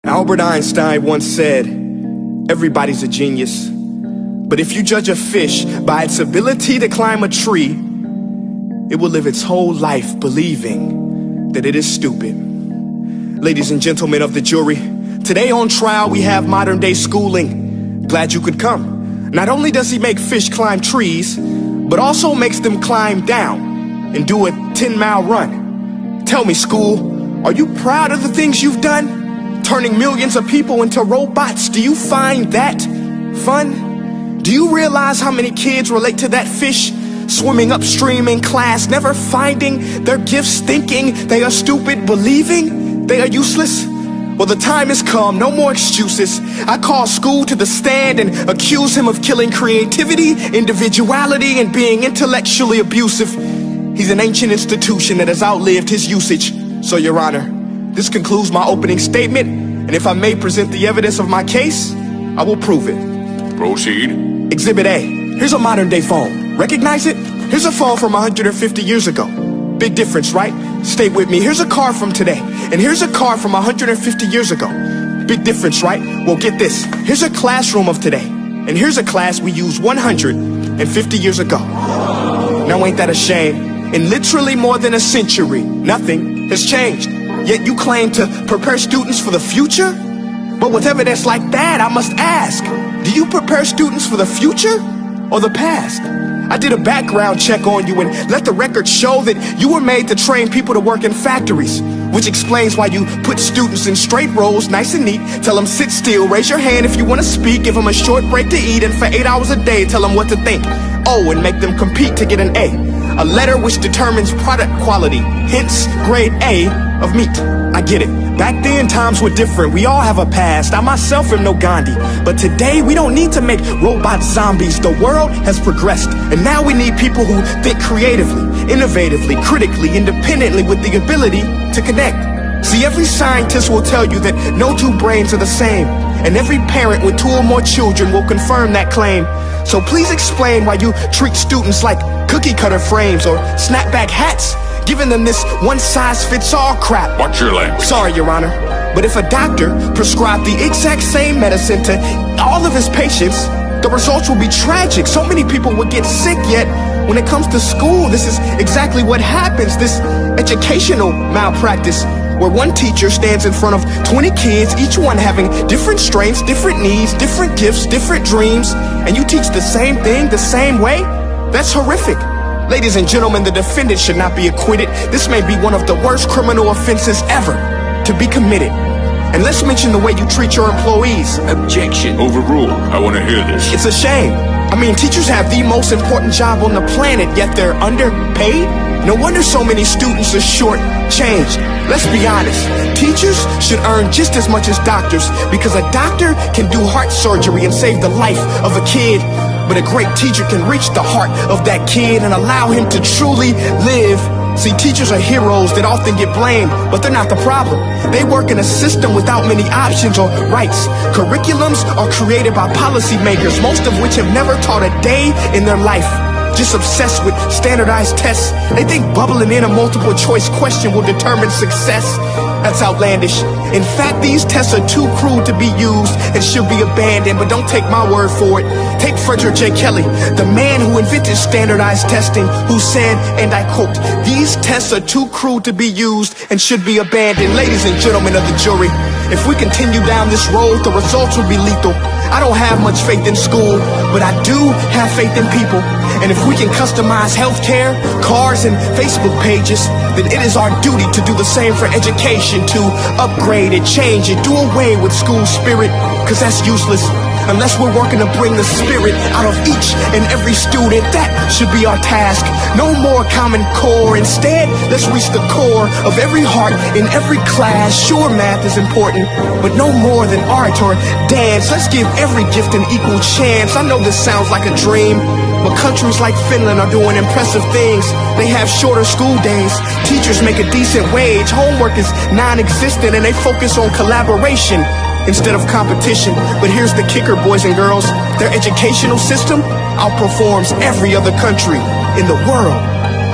Albert Einstein once said, everybody's a genius. But if you judge a fish by its ability to climb a tree, it will live its whole life believing that it is stupid. Ladies and gentlemen of the jury, today on trial we have modern day schooling. Glad you could come. Not only does he make fish climb trees, but also makes them climb down and do a 10-mile run. Tell me, school, are you proud of the things you've done? Turning millions of people into robots, do you find that fun? Do you realize how many kids relate to that fish swimming upstream in class, never finding their gifts, thinking they are stupid, believing they are useless? Well, the time has come, no more excuses. I call school to the stand and accuse him of killing creativity, individuality, and being intellectually abusive. He's an ancient institution that has outlived his usage. So, Your Honor, this concludes my opening statement, and if I may present the evidence of my case, I will prove it. Proceed. Exhibit A. Here's a modern day phone. Recognize it? Here's a phone from 150 years ago. Big difference, right? Stay with me. Here's a car from today, and here's a car from 150 years ago. Big difference, right? Well, get this. Here's a classroom of today, and here's a class we used 150 years ago. Now, ain't that a shame? In literally more than a century, nothing has changed. Yet you claim to prepare students for the future? But with evidence like that, I must ask, do you prepare students for the future or the past? I did a background check on you and let the record show that you were made to train people to work in factories, which explains why you put students in straight rows, nice and neat, tell them sit still, raise your hand if you want to speak, give them a short break to eat, and for 8 hours a day, tell them what to think. Oh, and make them compete to get an A letter which determines product quality, hence grade A of meat. I get it. Back then, times were different. We all have a past. I myself am no Gandhi. But today, we don't need to make robot zombies. The world has progressed. And now we need people who think creatively, innovatively, critically, independently, with the ability to connect. See, every scientist will tell you that no two brains are the same. And every parent with 2 or more children will confirm that claim. So please explain why you treat students like cookie cutter frames or snapback hats, giving them this one-size-fits-all crap. Watch your language. Sorry, Your Honor, but if a doctor prescribed the exact same medicine to all of his patients, the results will be tragic. So many people would get sick, yet when it comes to school, this is exactly what happens. This educational malpractice, where one teacher stands in front of 20 kids, each one having different strengths, different needs, different gifts, different dreams, and you teach the same thing the same way? That's horrific. Ladies and gentlemen, the defendant should not be acquitted. This may be one of the worst criminal offenses ever to be committed. And let's mention the way you treat your employees. Objection. Overruled. I want to hear this. It's a shame. I mean, teachers have the most important job on the planet, yet they're underpaid? No wonder so many students are short-changed. Let's be honest. Teachers should earn just as much as doctors, because a doctor can do heart surgery and save the life of a kid, but a great teacher can reach the heart of that kid and allow him to truly live. See, teachers are heroes that often get blamed, but they're not the problem. They work in a system without many options or rights. Curriculums are created by policymakers, most of which have never taught a day in their life. Just obsessed with standardized tests. They think bubbling in a multiple choice question will determine success. That's outlandish. In fact, these tests are too crude to be used and should be abandoned, but don't take my word for it. Take Frederick J. Kelly, the man who invented standardized testing, who said, and I quote, "These tests are too crude to be used and should be abandoned." Ladies and gentlemen of the jury, if we continue down this road, the results will be lethal. I don't have much faith in school, but I do have faith in people. And if we can customize healthcare, cars, and Facebook pages, then it is our duty to do the same for education, to upgrade it, change it, do away with school spirit, because that's useless. Unless we're working to bring the spirit out of each and every student, that should be our task. No more Common Core. Instead, let's reach the core of every heart in every class. Sure, math is important, but no more than art or dance. Let's give every gift an equal chance. I know this sounds like a dream, but countries like Finland are doing impressive things. They have shorter school days. Teachers make a decent wage. Homework is non-existent, and they focus on collaboration instead of competition. But here's the kicker, boys and girls. Their educational system outperforms every other country in the world.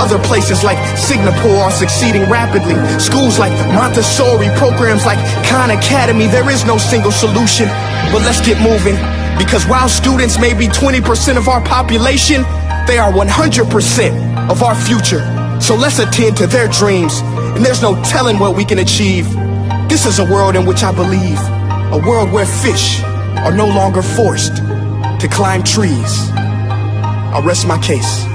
Other places like Singapore are succeeding rapidly. Schools like Montessori, programs like Khan Academy. There is no single solution, but let's get moving. Because while students may be 20% of our population, they are 100% of our future. So let's attend to their dreams, and there's no telling what we can achieve. This is a world in which I believe, a world where fish are no longer forced to climb trees. I'll rest my case.